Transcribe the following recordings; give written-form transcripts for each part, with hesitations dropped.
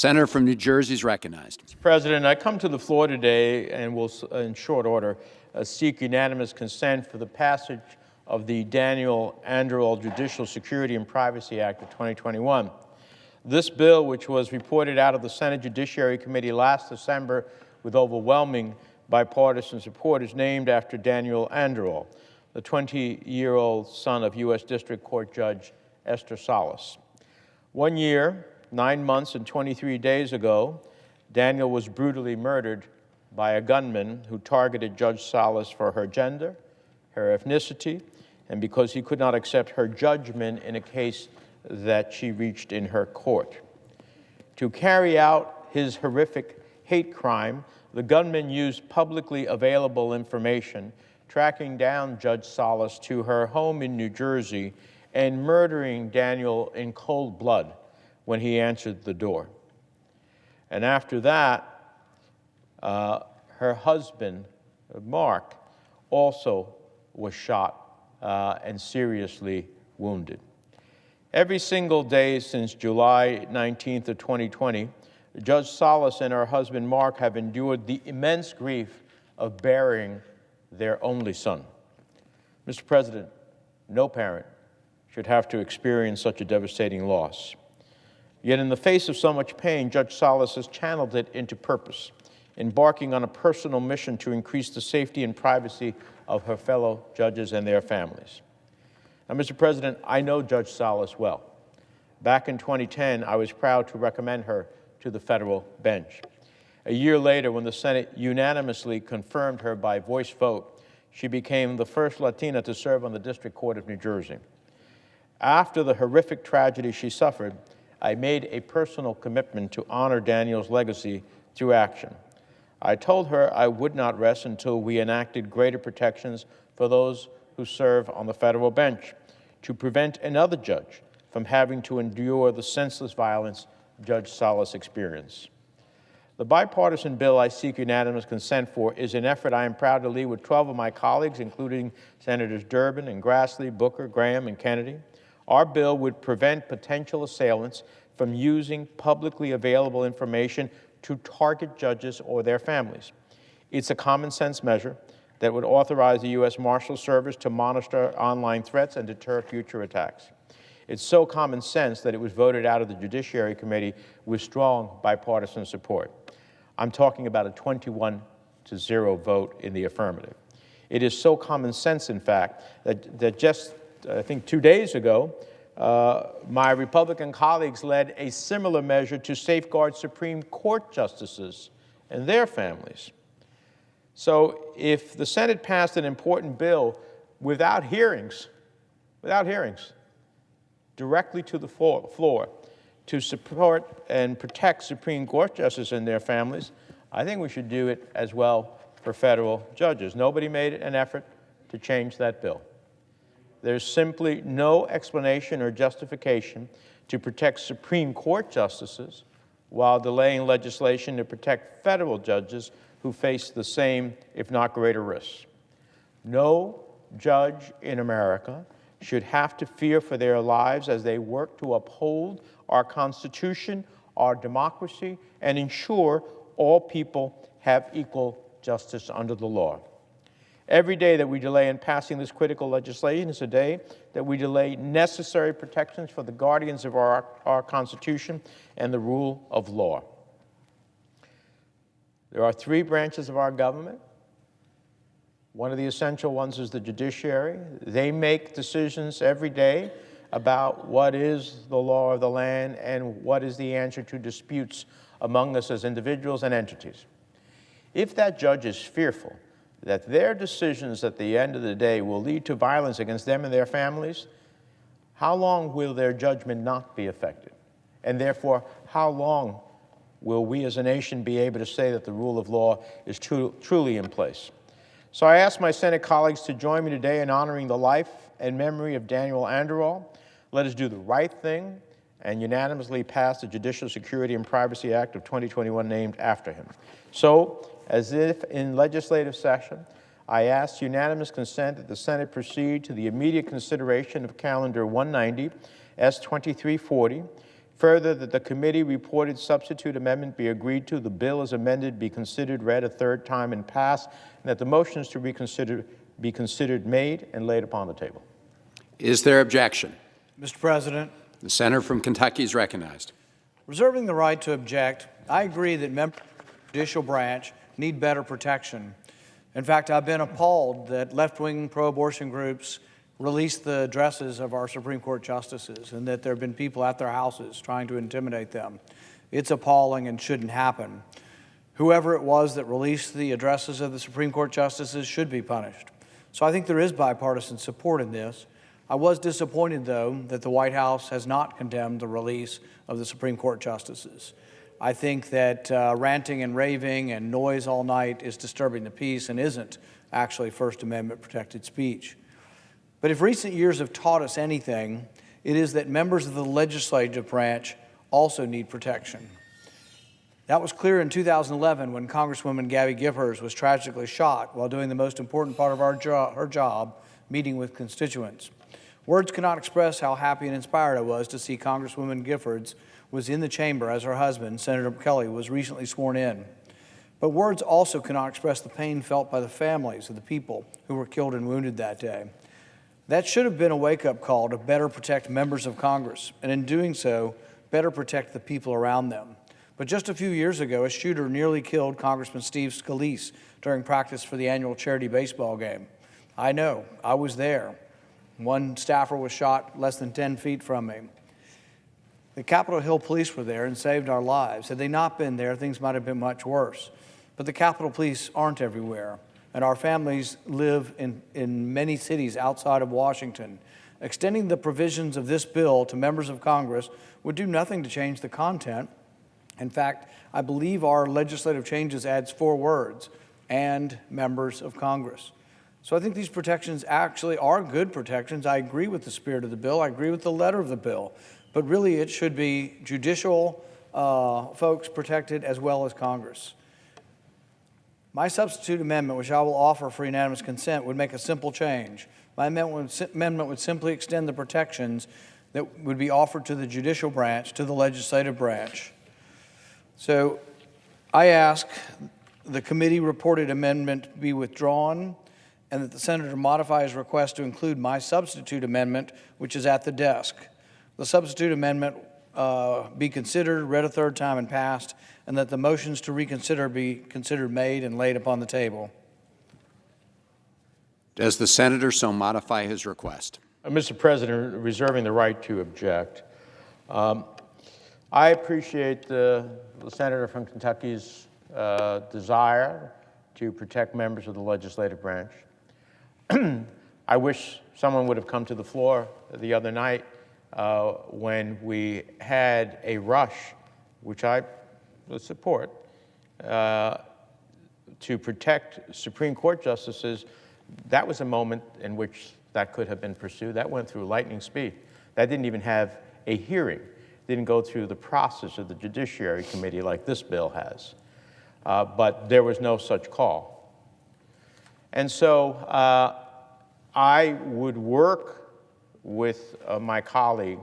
Senator from New Jersey is recognized. Mr. President, I come to the floor today and will, in short order, seek unanimous consent for the passage of the Anderl Judicial Security and Privacy Act of 2021. This bill, which was reported out of the Senate Judiciary Committee last December with overwhelming bipartisan support, is named after Daniel Anderl, the 20-year-old son of U.S. District Court Judge Esther Salas. 1 year, 9 months, and 23 days ago, Daniel was brutally murdered by a gunman who targeted Judge Salas for her gender, her ethnicity, and because he could not accept her judgment in a case that she reached in her court. To carry out his horrific hate crime, the gunman used publicly available information, tracking down Judge Salas to her home in New Jersey and murdering Daniel in cold blood when he answered the door. And after that, her husband, Mark, also was shot and seriously wounded. Every single day since July 19th of 2020, Judge Salas and her husband Mark have endured the immense grief of burying their only son. Mr. President, no parent should have to experience such a devastating loss. Yet in the face of so much pain, Judge Salas has channeled it into purpose, embarking on a personal mission to increase the safety and privacy of her fellow judges and their families. Now, Mr. President, I know Judge Salas well. Back in 2010, I was proud to recommend her to the federal bench. A year later, when the Senate unanimously confirmed her by voice vote, she became the first Latina to serve on the District Court of New Jersey. After the horrific tragedy she suffered, I made a personal commitment to honor Daniel's legacy through action. I told her I would not rest until we enacted greater protections for those who serve on the federal bench to prevent another judge from having to endure the senseless violence Judge Salas experienced. The bipartisan bill I seek unanimous consent for is an effort I am proud to lead with 12 of my colleagues, including Senators Durbin and Grassley, Booker, Graham, and Kennedy. Our bill would prevent potential assailants from using publicly available information to target judges or their families. It's a common sense measure that would authorize the U.S. Marshal Service to monitor online threats and deter future attacks. It's so common sense that it was voted out of the Judiciary Committee with strong bipartisan support. I'm talking about a 21-0 vote in the affirmative. It is so common sense, in fact, that just, I think, 2 days ago, my Republican colleagues led a similar measure to safeguard Supreme Court justices and their families. So if the Senate passed an important bill without hearings, directly to the floor to support and protect Supreme Court justices and their families, I think we should do it as well for federal judges. Nobody made an effort to change that bill. There's simply no explanation or justification to protect Supreme Court justices while delaying legislation to protect federal judges who face the same, if not greater, risks. No judge in America should have to fear for their lives as they work to uphold our Constitution, our democracy, and ensure all people have equal justice under the law. Every day that we delay in passing this critical legislation is a day that we delay necessary protections for the guardians of our Constitution and the rule of law. There are 3 branches of our government. One of the essential ones is the judiciary. They make decisions every day about what is the law of the land and what is the answer to disputes among us as individuals and entities. If that judge is fearful that their decisions at the end of the day will lead to violence against them and their families, how long will their judgment not be affected? And therefore, how long will we as a nation be able to say that the rule of law is truly in place? So I ask my Senate colleagues to join me today in honoring the life and memory of Daniel Anderl. Let us do the right thing and unanimously pass the Judicial Security and Privacy Act of 2021 named after him. So, as if in legislative session, I ask unanimous consent that the Senate proceed to the immediate consideration of Calendar 190, S. 2340, Further, that the committee reported substitute amendment be agreed to, the bill as amended be considered, read a third time, and passed, and that the motions to reconsider be considered, made, and laid upon the table. Is there objection? Mr. President, The senator from Kentucky is recognized. reserving the right to object, I agree that members of the judicial branch need better protection. In fact, I've been appalled that left-wing pro-abortion groups release the addresses of our Supreme Court justices and that there have been people at their houses trying to intimidate them. It's appalling and shouldn't happen. Whoever it was that released the addresses of the Supreme Court justices should be punished. So I think there is bipartisan support in this. I was disappointed, though, that the White House has not condemned the release of the Supreme Court justices. I think that ranting and raving and noise all night is disturbing the peace and isn't actually First Amendment protected speech. But if recent years have taught us anything, it is that members of the legislative branch also need protection. That was clear in 2011 when Congresswoman Gabby Giffords was tragically shot while doing the most important part of her job, meeting with constituents. Words cannot express how happy and inspired I was to see Congresswoman Giffords was in the chamber as her husband, Senator Kelly, was recently sworn in. But words also cannot express the pain felt by the families of the people who were killed and wounded that day. That should have been a wake-up call to better protect members of Congress, and in doing so, better protect the people around them. But just a few years ago, a shooter nearly killed Congressman Steve Scalise during practice for the annual charity baseball game. I know, I was there. One staffer was shot less than 10 feet from me. The Capitol Hill police were there and saved our lives. Had they not been there, things might have been much worse. But the Capitol Police aren't everywhere, and our families live in many cities outside of Washington. Extending the provisions of this bill to members of Congress would do nothing to change the content. In fact, I believe our legislative changes adds 4 words, and members of Congress. So I think these protections actually are good protections. I agree with the spirit of the bill. I agree with the letter of the bill. But really, it should be judicial folks protected as well as Congress. My substitute amendment, which I will offer for unanimous consent, would make a simple change. My amendment would simply extend the protections that would be offered to the judicial branch, to the legislative branch. So I ask the committee reported amendment be withdrawn and that the senator modify his request to include my substitute amendment, which is at the desk. The substitute amendment be considered, read a third time, and passed, and that the motions to reconsider be considered, made, and laid upon the table. Does the senator so modify his request? Mr. President, reserving the right to object. I appreciate the senator from Kentucky's desire to protect members of the legislative branch. I wish someone would have come to the floor the other night when we had a rush, which I support, to protect Supreme Court justices. That was a moment in which that could have been pursued. That went through lightning speed. That didn't even have a hearing. Didn't go through the process of the Judiciary Committee like this bill has. But there was no such call. And so I would work with my colleague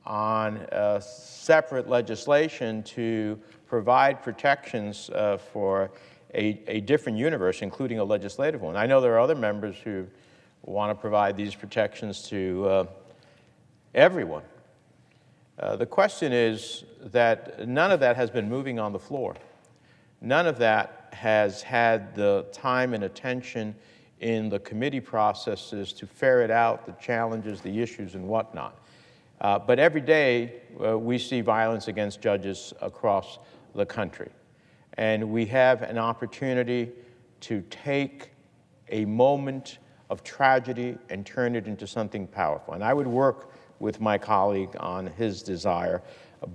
on separate legislation to provide protections for a different universe, including a legislative one. I know there are other members who want to provide these protections to everyone. The question is that none of that has been moving on the floor. None of that has had the time and attention in the committee processes to ferret out the challenges, the issues, and whatnot. But every day, we see violence against judges across the country. And we have an opportunity to take a moment of tragedy and turn it into something powerful. And I would work with my colleague on his desire.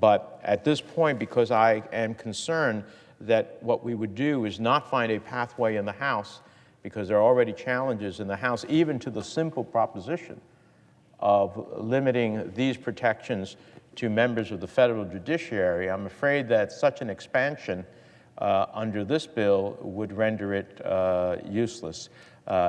But at this point, because I am concerned that what we would do is not find a pathway in the House, because there are already challenges in the House, even to the simple proposition of limiting these protections to members of the federal judiciary, I'm afraid that such an expansion under this bill would render it useless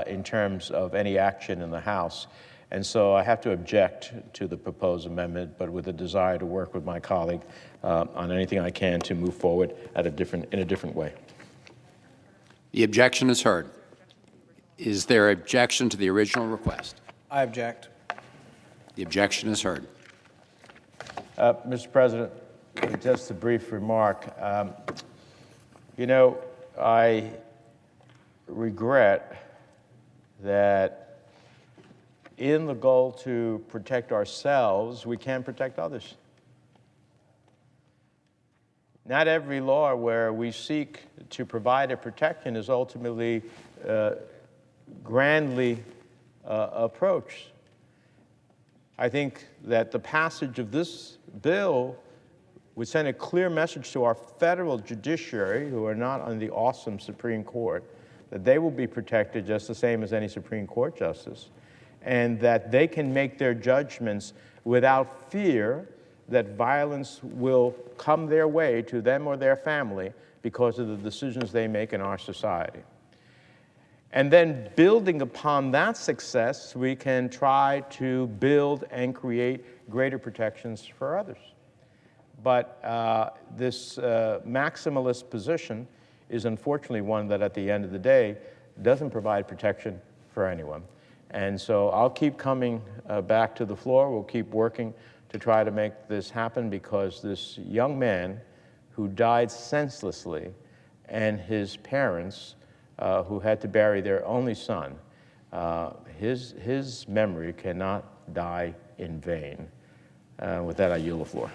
in terms of any action in the House. And so I have to object to the proposed amendment, but with a desire to work with my colleague on anything I can to move forward in a different way. The objection is heard. Is there objection to the original request? I object. The objection is heard. Mr. President, just a brief remark. You know, I regret that in the goal to protect ourselves, we can't protect others. Not every law where we seek to provide a protection is ultimately grandly approached. I think that the passage of this bill would send a clear message to our federal judiciary, who are not on the awesome Supreme Court, that they will be protected just the same as any Supreme Court justice, and that they can make their judgments without fear that violence will come their way to them or their family because of the decisions they make in our society. And then building upon that success, we can try to build and create greater protections for others. But this maximalist position is unfortunately one that at the end of the day doesn't provide protection for anyone. And so I'll keep coming back to the floor. We'll keep working to try to make this happen, because this young man who died senselessly and his parents who had to bury their only son, his memory cannot die in vain. With that, I yield the floor.